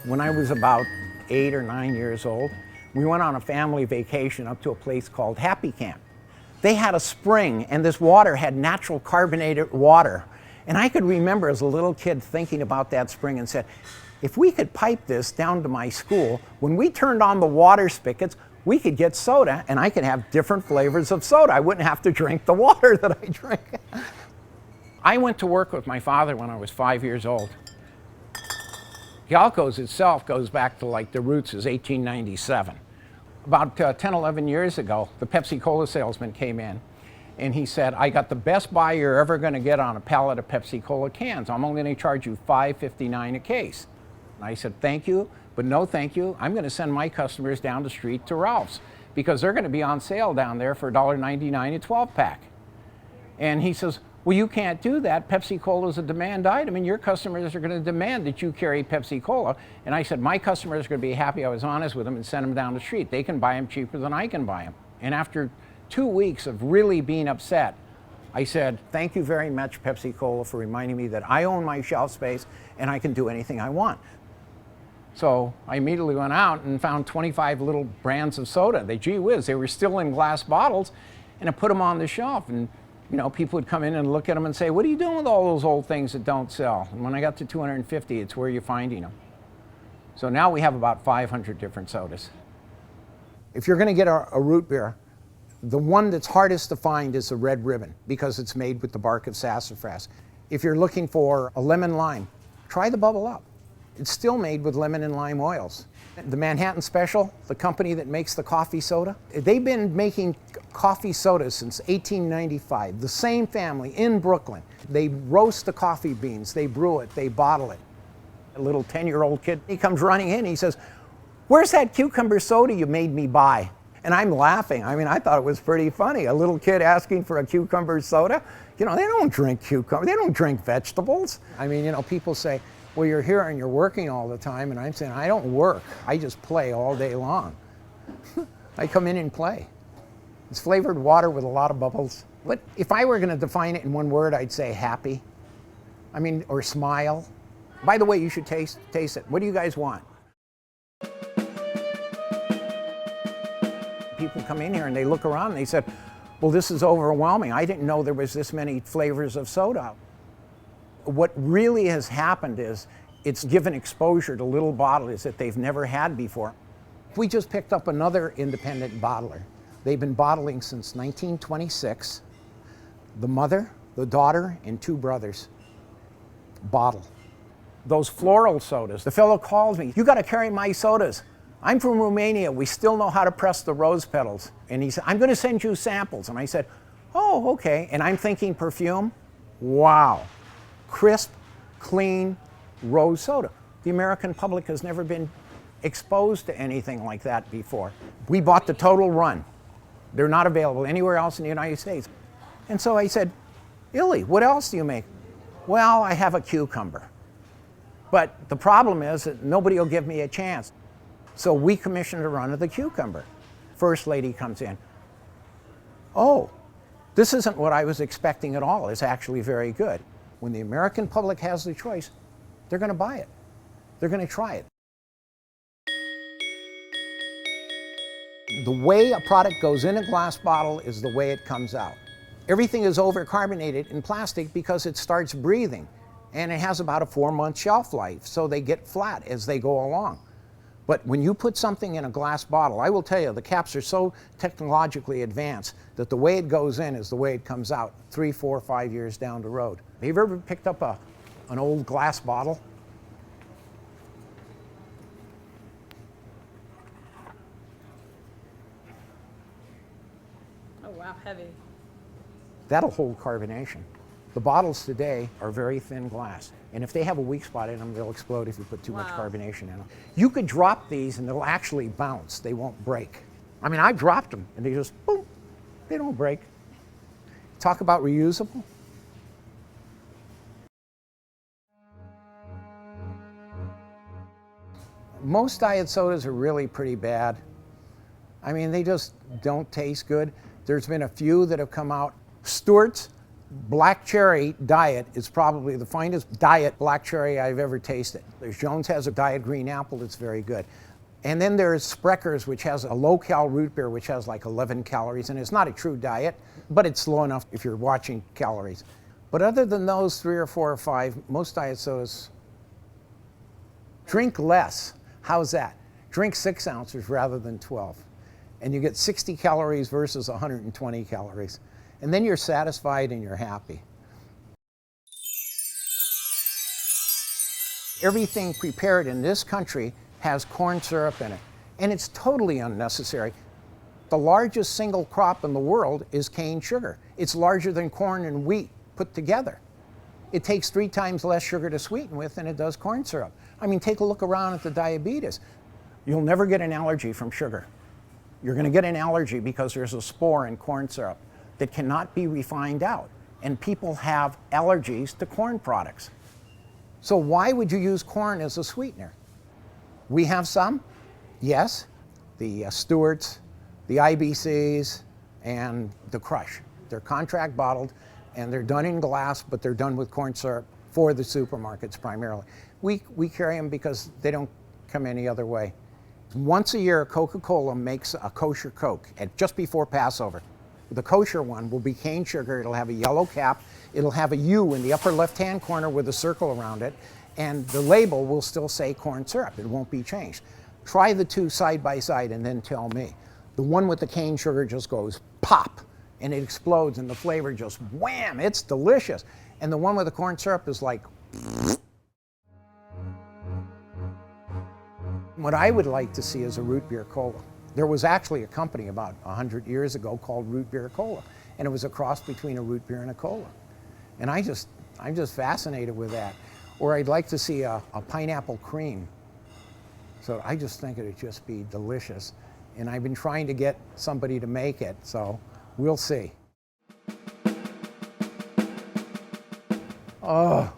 When I was about 8 or 9 years old, we went on a family vacation up to a place called Happy Camp. They had a spring, and this water had natural carbonated water. And I could remember as a little kid thinking about that spring and said, if we could pipe this down to my school, when we turned on the water spigots, we could get soda, and I could have different flavors of soda. I wouldn't have to drink the water that I drink. I went to work with my father when I was 5 years old. Galcos itself goes back to like the roots is 1897. About 10, 11 years ago, the Pepsi Cola salesman came in and he said, I got the best buy you're ever going to get on a pallet of Pepsi Cola cans. I'm only going to charge you $5.59 a case. And I said, thank you, but no thank you. I'm going to send my customers down the street to Ralph's because they're going to be on sale down there for $1.99 a 12-pack. And he says, well, you can't do that. Pepsi Cola is a demand item, and your customers are going to demand that you carry Pepsi Cola. And I said, my customers are going to be happy I was honest with them and send them down the street. They can buy them cheaper than I can buy them. And after 2 weeks of really being upset, I said, thank you very much, Pepsi Cola, for reminding me that I own my shelf space and I can do anything I want. So I immediately went out and found 25 little brands of soda. Gee whiz, they were still in glass bottles, and I put them on the shelf. And you know, people would come in and look at them and say, what are you doing with all those old things that don't sell? And when I got to 250, it's where you're finding them. So now we have about 500 different sodas. If you're going to get a root beer, the one that's hardest to find is the Red Ribbon because it's made with the bark of sassafras. If you're looking for a lemon lime, try the Bubble Up. It's still made with lemon and lime oils. The Manhattan Special, the company that makes the coffee soda, they've been making coffee soda since 1895. The same family in Brooklyn. They roast the coffee beans, they brew it, they bottle it. A little 10-year-old kid, he comes running in, he says, where's that cucumber soda you made me buy? And I'm laughing. I mean, I thought it was pretty funny. A little kid asking for a cucumber soda. You know, they don't drink cucumber, they don't drink vegetables. I mean, you know, people say, well, you're here and you're working all the time, and I'm saying, I don't work. I just play all day long. I come in and play. It's flavored water with a lot of bubbles. But if I were going to define it in one word, I'd say happy. I mean, or smile. By the way, you should taste it. What do you guys want? People come in here and they look around and they said, well, this is overwhelming. I didn't know there was this many flavors of soda. What really has happened is it's given exposure to little bottlers that they've never had before. We just picked up another independent bottler. They've been bottling since 1926. The mother, the daughter, and 2 brothers bottle. Those floral sodas, the fellow calls me, you got to carry my sodas. I'm from Romania. We still know how to press the rose petals. And he said, I'm going to send you samples. And I said, oh, okay. And I'm thinking perfume. Wow. Crisp, clean, rose soda. The American public has never been exposed to anything like that before. We bought the Total Run. They're not available anywhere else in the United States. And so I said, Illy, what else do you make? Well, I have a cucumber. But the problem is that nobody will give me a chance. So we commissioned a run of the cucumber. First lady comes in. Oh, this isn't what I was expecting at all. It's actually very good. When the American public has the choice, they're going to buy it. They're going to try it. The way a product goes in a glass bottle is the way it comes out. Everything is overcarbonated in plastic because it starts breathing, and it has about a 4-month shelf life, so they get flat as they go along. But when you put something in a glass bottle, I will tell you, the caps are so technologically advanced that the way it goes in is the way it comes out 3, 4, 5 years down the road. Have you ever picked up an old glass bottle? Oh, wow, heavy. That'll hold carbonation. The bottles today are very thin glass. And if they have a weak spot in them, they'll explode if you put too much carbonation in them. You could drop these and they'll actually bounce. They won't break. I mean, I dropped them and they just, boom, they don't break. Talk about reusable. Most diet sodas are really pretty bad. I mean, they just don't taste good. There's been a few that have come out. Stewart's, Black cherry diet is probably the finest diet black cherry I've ever tasted. There's Jones has a diet green apple that's very good. And then there's Sprecker's, which has a low-cal root beer, which has like 11 calories, and it's not a true diet, but it's low enough if you're watching calories. But other than those 3 or 4 or 5, most diet sodas, drink less. How's that? Drink 6 ounces rather than 12. And you get 60 calories versus 120 calories. And then you're satisfied and you're happy. Everything prepared in this country has corn syrup in it, and it's totally unnecessary. The largest single crop in the world is cane sugar. It's larger than corn and wheat put together. It takes 3 times less sugar to sweeten with than it does corn syrup. I mean, take a look around at the diabetes. You'll never get an allergy from sugar. You're going to get an allergy because there's a spore in corn syrup that cannot be refined out, and people have allergies to corn products. So why would you use corn as a sweetener? We have some, yes, the Stewart's, the IBCs, and the Crush. They're contract bottled, and they're done in glass, but they're done with corn syrup for the supermarkets primarily. We carry them because they don't come any other way. Once a year, Coca-Cola makes a kosher Coke just before Passover. The kosher one will be cane sugar. It'll have a yellow cap. It'll have a U in the upper left-hand corner with a circle around it, and the label will still say corn syrup. It won't be changed. Try the two side by side and then tell me. The one with the cane sugar just goes pop, and it explodes, and the flavor just wham, it's delicious. And the one with the corn syrup is like. What I would like to see is a root beer cola. There was actually a company about 100 years ago called Root Beer Cola, and it was a cross between a root beer and a cola. And I'm just fascinated with that. Or I'd like to see a pineapple cream. So I just think it'd just be delicious. And I've been trying to get somebody to make it, so we'll see. Oh,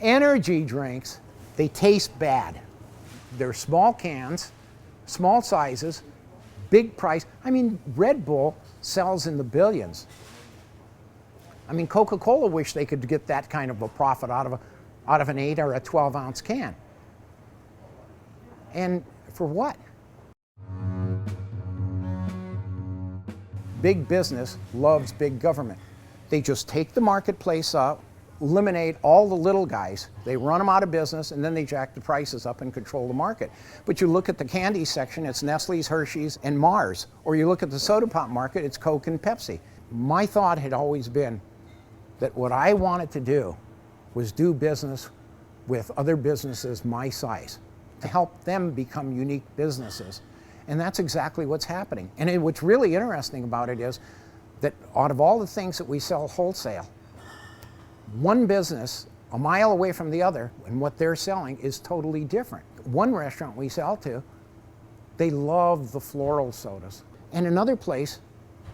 energy drinks, they taste bad. They're small cans, small sizes, big price. I mean, Red Bull sells in the billions. I mean, Coca-Cola wish they could get that kind of a profit out of an 8 or a 12-ounce can. And for what? Big business loves big government. They just take the marketplace up, eliminate all the little guys. They run them out of business, and then they jack the prices up and control the market. But you look at the candy section, it's Nestle's, Hershey's, and Mars. Or you look at the soda pop market, it's Coke and Pepsi. My thought had always been that what I wanted to do was do business with other businesses my size, to help them become unique businesses. And that's exactly what's happening. And what's really interesting about it is that out of all the things that we sell wholesale, one business a mile away from the other, and what they're selling is totally different. One restaurant we sell to, they love the floral sodas. And another place,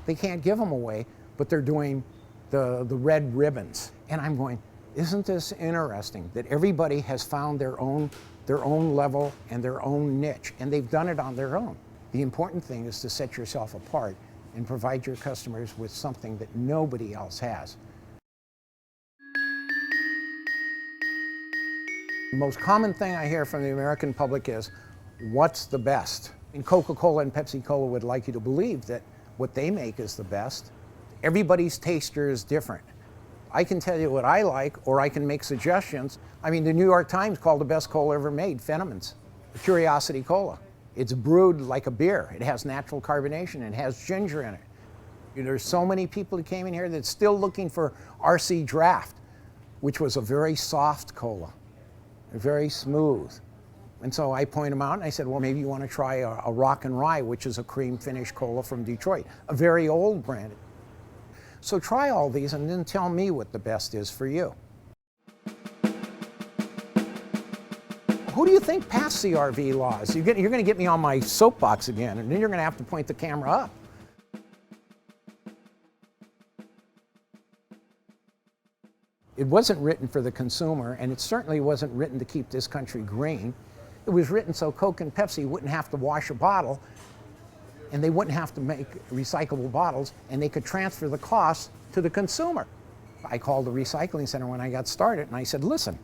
they can't give them away, but they're doing the red ribbons. And I'm going, isn't this interesting that everybody has found their own level and their own niche, and they've done it on their own. The important thing is to set yourself apart and provide your customers with something that nobody else has. The most common thing I hear from the American public is, what's the best? And Coca-Cola and Pepsi-Cola would like you to believe that what they make is the best. Everybody's taster is different. I can tell you what I like, or I can make suggestions. I mean, the New York Times called the best cola ever made Fenneman's, Curiosity Cola. It's brewed like a beer. It has natural carbonation. It has ginger in it. There's so many people who came in here that's still looking for RC Draft, which was a very soft cola, very smooth. And so I point them out and I said, well, maybe you want to try a Rock and Rye, which is a cream finished cola from Detroit, a very old brand. So try all these and then tell me what the best is for you. Who do you think passed CRV laws? You're going to get me on my soapbox again, and then you're going to have to point the camera up. It wasn't written for the consumer, and it certainly wasn't written to keep this country green. It was written so Coke and Pepsi wouldn't have to wash a bottle and they wouldn't have to make recyclable bottles, and they could transfer the cost to the consumer. I called the recycling center when I got started, and I said, listen,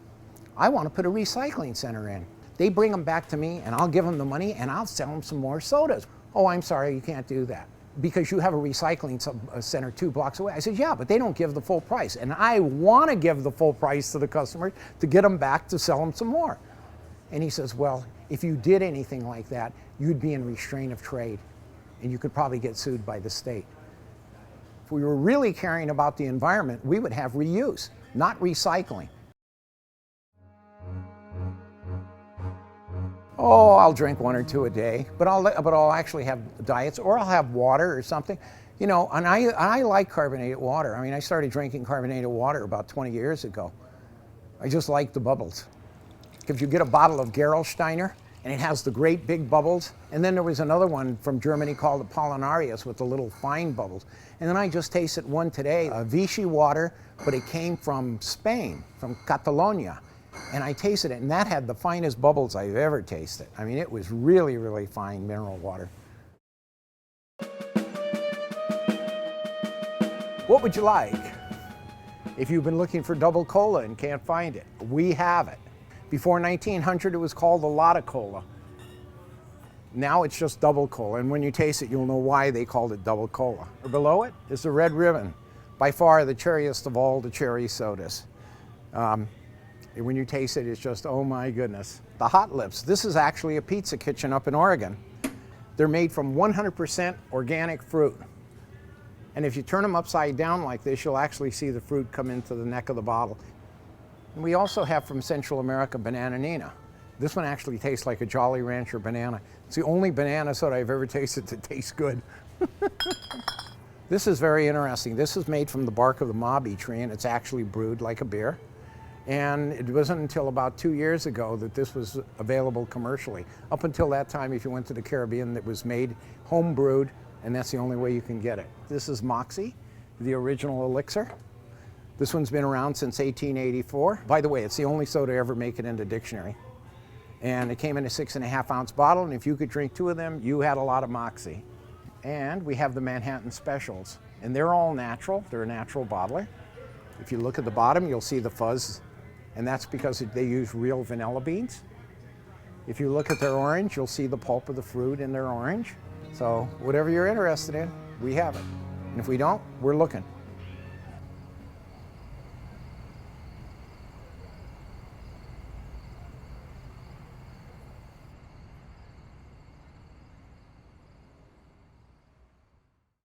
I want to put a recycling center in. They bring them back to me, and I'll give them the money, and I'll sell them some more sodas. Oh, I'm sorry, you can't do that, because you have a recycling center 2 blocks away. I said, yeah, but they don't give the full price, and I want to give the full price to the customers to get them back to sell them some more. And he says, well, if you did anything like that, you'd be in restraint of trade, and you could probably get sued by the state. If we were really caring about the environment, we would have reuse, not recycling. Oh, I'll drink 1 or 2 a day, but I'll actually have diets, or I'll have water or something. You know, and I like carbonated water. I mean, I started drinking carbonated water about 20 years ago. I just like the bubbles. If you get a bottle of Gerolsteiner, and it has the great big bubbles, and then there was another one from Germany called the Pollinarius with the little fine bubbles. And then I just tasted one today, a Vichy water, but it came from Spain, from Catalonia. And I tasted it, and that had the finest bubbles I've ever tasted. I mean, it was really, really fine mineral water. What would you like? If you've been looking for double cola and can't find it, we have it. Before 1900, it was called a lot of cola. Now it's just double cola, and when you taste it, you'll know why they called it double cola. Below it is the Red Ribbon, by far the cherriest of all the cherry sodas. When you taste it, it's just, oh my goodness. The Hot Lips, this is actually a pizza kitchen up in Oregon. They're made from 100% organic fruit. And if you turn them upside down like this, you'll actually see the fruit come into the neck of the bottle. And we also have from Central America Banana Nina. This one actually tastes like a Jolly Rancher banana. It's the only banana soda I've ever tasted that tastes good. This is very interesting. This is made from the bark of the mabi tree, and it's actually brewed like a beer. And it wasn't until about 2 years ago that this was available commercially. Up until that time, if you went to the Caribbean, it was made home brewed, and that's the only way you can get it. This is Moxie, the original elixir. This one's been around since 1884. By the way, it's the only soda to ever make it into dictionary. And it came in a 6.5 ounce bottle, and if you could drink 2 of them, you had a lot of Moxie. And we have the Manhattan Specials, and they're all natural. They're a natural bottler. If you look at the bottom, you'll see the fuzz, and that's because they use real vanilla beans. If you look at their orange, you'll see the pulp of the fruit in their orange. So whatever you're interested in, we have it. And if we don't, we're looking.